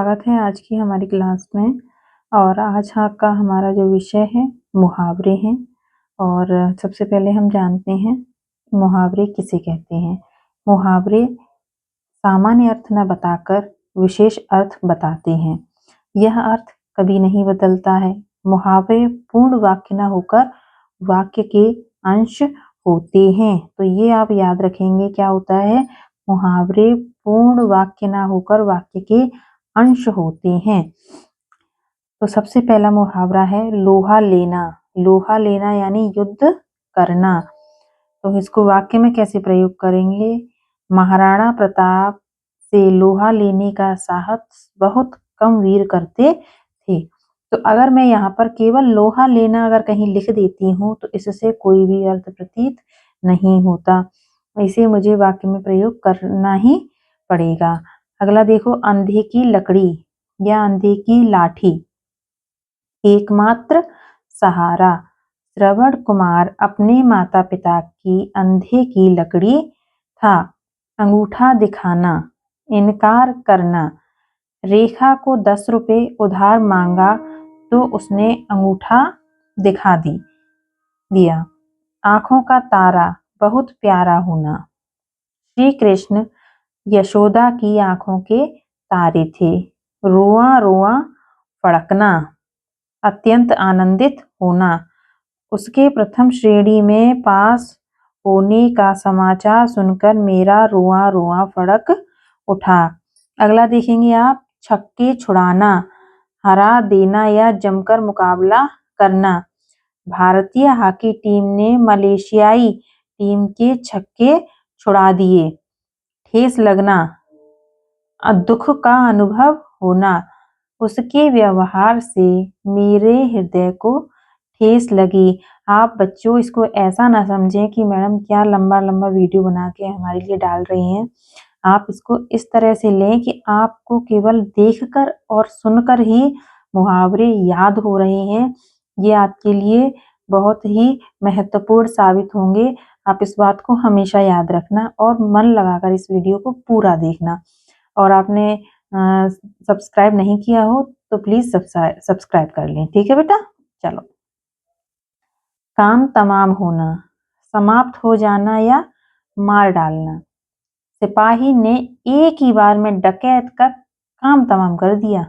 स्वागत है आज की हमारी क्लास में। और आज का हमारा जो विषय है मुहावरे हैं। और सबसे पहले हम जानते हैं मुहावरे किसे कहते हैं। मुहावरे सामान्य अर्थ न बताकर विशेष अर्थ बताते हैं। यह अर्थ कभी नहीं बदलता है। मुहावरे पूर्ण वाक्य न होकर वाक्य के अंश होते हैं। तो ये आप याद रखेंगे, क्या होता है, मुहावरे पूर्ण वाक्य न होकर वाक्य के अंश होते हैं। तो सबसे पहला मुहावरा है लोहा लेना। लोहा लेना यानी युद्ध करना। तो इसको वाक्य में कैसे प्रयोग करेंगे। महाराणा प्रताप से लोहा लेने का साहस बहुत कम वीर करते थे। तो अगर मैं यहाँ पर केवल लोहा लेना अगर कहीं लिख देती हूँ तो इससे कोई भी अर्थ प्रतीत नहीं होता। इसे मुझे वाक्य में प्रयोग करना ही पड़ेगा। अगला देखो, अंधे की लकड़ी या अंधे की लाठी। एकमात्र सहारा। श्रवण कुमार अपने माता पिता की अंधे की लकड़ी था। अंगूठा दिखाना, इनकार करना। रेखा को 10 रुपए उधार मांगा तो उसने अंगूठा दिखा दिया। आंखों का तारा, बहुत प्यारा होना। श्री कृष्ण यशोदा की आंखों के तारे थे। रोआ रोआ फड़कना, अत्यंत आनंदित होना। उसके प्रथम श्रेणी में पास होने का समाचार सुनकर मेरा रोआ रोआ फड़क उठा। अगला देखेंगे आप, छक्के छुड़ाना, हरा देना या जमकर मुकाबला करना। भारतीय हॉकी टीम ने मलेशियाई टीम के छक्के छुड़ा दिए। ठेस लगना, दुख का अनुभव होना। उसके व्यवहार से मेरे हृदय को ठेस लगी। आप बच्चों इसको ऐसा ना समझें कि मैडम क्या लंबा लंबा वीडियो बना के हमारे लिए डाल रही हैं। आप इसको इस तरह से लें कि आपको केवल देखकर और सुनकर ही मुहावरे याद हो रहे हैं। ये आपके लिए बहुत ही महत्वपूर्ण साबित होंगे। आप इस बात को हमेशा याद रखना और मन लगाकर इस वीडियो को पूरा देखना। और आपने सब्सक्राइब नहीं किया हो तो प्लीज सब्सक्राइब कर लें, ठीक है बेटा। चलो, काम तमाम होना, समाप्त हो जाना या मार डालना। सिपाही ने एक ही बार में डकैत का काम तमाम कर दिया।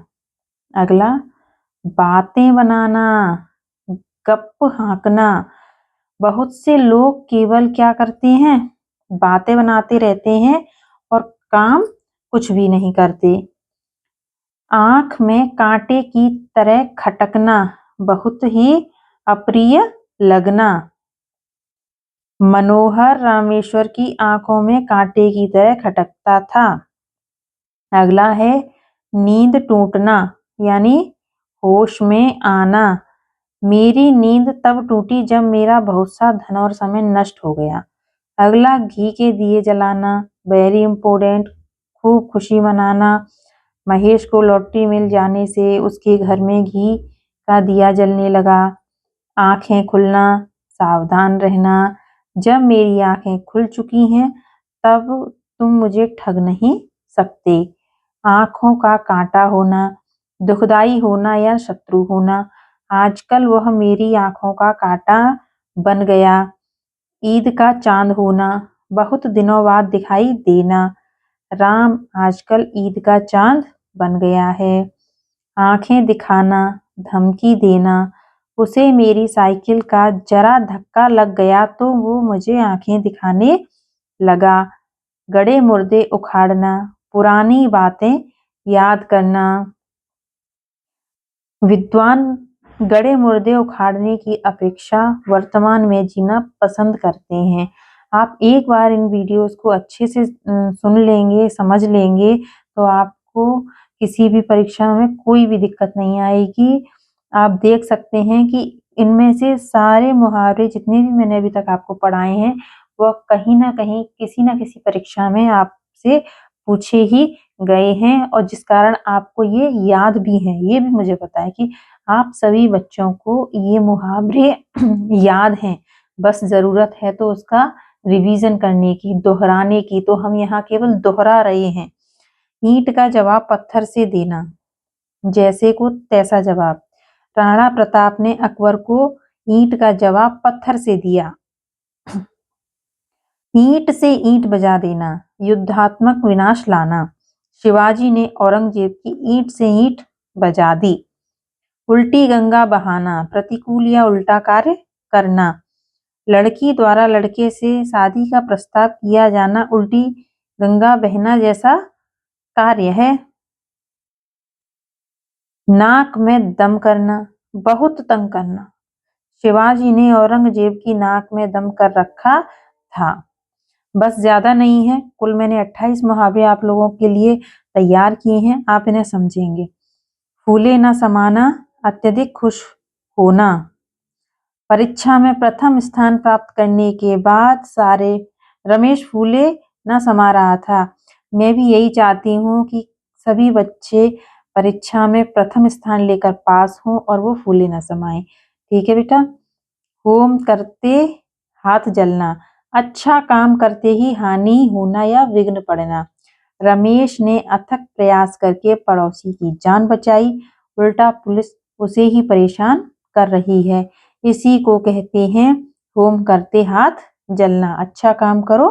अगला, बातें बनाना, गप हाँकना। बहुत से लोग केवल क्या करते हैं, बातें बनाते रहते हैं और काम कुछ भी नहीं करते। आंख में कांटे की तरह खटकना, बहुत ही अप्रिय लगना। मनोहर रामेश्वर की आंखों में कांटे की तरह खटकता था। अगला है नींद टूटना यानी होश में आना। मेरी नींद तब टूटी जब मेरा बहुत सा धन और समय नष्ट हो गया। अगला, घी के दिए जलाना, वेरी इंपोर्टेंट। खूब खुशी मनाना। महेश को लॉटरी मिल जाने से उसके घर में घी का दिया जलने लगा। आंखें खुलना, सावधान रहना। जब मेरी आंखें खुल चुकी हैं तब तुम मुझे ठग नहीं सकते। आंखों का कांटा होना, दुखदाई होना या शत्रु होना। आजकल वह मेरी आंखों का कांटा बन गया। ईद का चांद होना, बहुत दिनों बाद दिखाई देना। राम आजकल ईद का चांद बन गया है। आंखें दिखाना, धमकी देना। उसे मेरी साइकिल का जरा धक्का लग गया तो वो मुझे आंखें दिखाने लगा। गड़े मुर्दे उखाड़ना, पुरानी बातें याद करना। विद्वान गड़े मुर्दे उखाड़ने की अपेक्षा वर्तमान में जीना पसंद करते हैं। आप एक बार इन वीडियोस को अच्छे से सुन लेंगे, समझ लेंगे तो आपको किसी भी परीक्षा में कोई भी दिक्कत नहीं आएगी। आप देख सकते हैं कि इनमें से सारे मुहावरे जितने भी मैंने अभी तक आपको पढ़ाए हैं वह कहीं ना कहीं किसी ना किसी परीक्षा में आपसे पूछे ही गए हैं और जिस कारण आपको ये याद भी है। ये भी मुझे पता है कि आप सभी बच्चों को ये मुहावरे याद हैं, बस जरूरत है तो उसका रिवीजन करने की, दोहराने की। तो हम यहाँ केवल दोहरा रहे हैं। ईंट का जवाब पत्थर से देना, जैसे को तैसा जवाब। राणा प्रताप ने अकबर को ईंट का जवाब पत्थर से दिया। ईंट से ईंट बजा देना, युद्धात्मक विनाश लाना। शिवाजी ने औरंगजेब की ईंट से ईंट बजा दी। उल्टी गंगा बहाना, प्रतिकूल या उल्टा कार्य करना। लड़की द्वारा लड़के से शादी का प्रस्ताव किया जाना उल्टी गंगा बहना जैसा कार्य है। नाक में दम करना, बहुत तंग करना। शिवाजी ने औरंगजेब की नाक में दम कर रखा था। बस ज्यादा नहीं है, कुल मैंने 28 मुहावरे आप लोगों के लिए तैयार किए हैं, आप इन्हें समझेंगे। फूले न समाना, अत्यधिक खुश होना। परीक्षा में प्रथम स्थान प्राप्त करने के बाद सारे रमेश फूले न समा रहा था। मैं भी यही चाहती हूँ कि सभी बच्चे परीक्षा में प्रथम स्थान लेकर पास हों और वो फूले न समाएं। ठीक है बेटा। होम करते हाथ जलना, अच्छा काम करते ही हानि होना या विघ्न पड़ना। रमेश ने अथक प्रयास करके पड़ोसी की जान बचाई, उल्टा पुलिस उसे ही परेशान कर रही है। इसी को कहते हैं होम करते हाथ जलना। अच्छा काम करो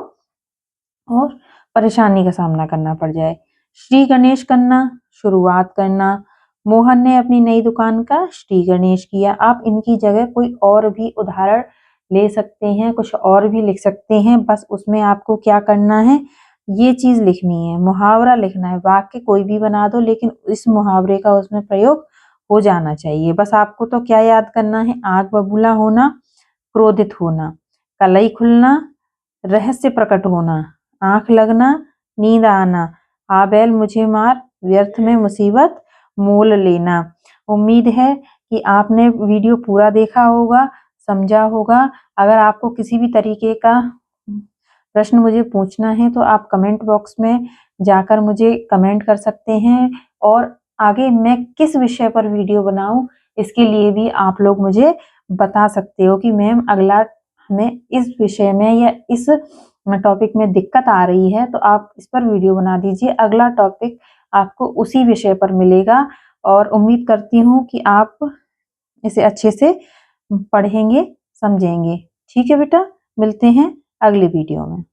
और परेशानी का सामना करना पड़ जाए। श्री गणेश करना, शुरुआत करना। मोहन ने अपनी नई दुकान का श्री गणेश किया। आप इनकी जगह कोई और भी उदाहरण ले सकते हैं, कुछ और भी लिख सकते हैं। बस उसमें आपको क्या करना है, ये चीज लिखनी है, मुहावरा लिखना है। वाक्य कोई भी बना दो लेकिन इस मुहावरे का उसमें प्रयोग हो जाना चाहिए। बस आपको तो क्या याद करना है, आग बबूला होना, क्रोधित होना, कलई खुलना, रहस्य प्रकट होना, आंख लगना, नींद आना, आ बैल मुझे मार, व्यर्थ में मुसीबत मोल लेना। उम्मीद है कि आपने वीडियो पूरा देखा होगा, समझा होगा। अगर आपको किसी भी तरीके का प्रश्न मुझे पूछना है तो आप कमेंट बॉक्स में जाकर मुझे कमेंट कर सकते हैं, और आगे मैं किस विषय पर वीडियो बनाऊं इसके लिए भी आप लोग मुझे बता सकते हो कि मैम अगला हमें इस विषय में या इस टॉपिक में दिक्कत आ रही है तो आप इस पर वीडियो बना दीजिए। अगला टॉपिक आपको उसी विषय पर मिलेगा और उम्मीद करती हूँ कि आप इसे अच्छे से पढ़ेंगे, समझेंगे। ठीक है बेटा, मिलते हैं अगले वीडियो में।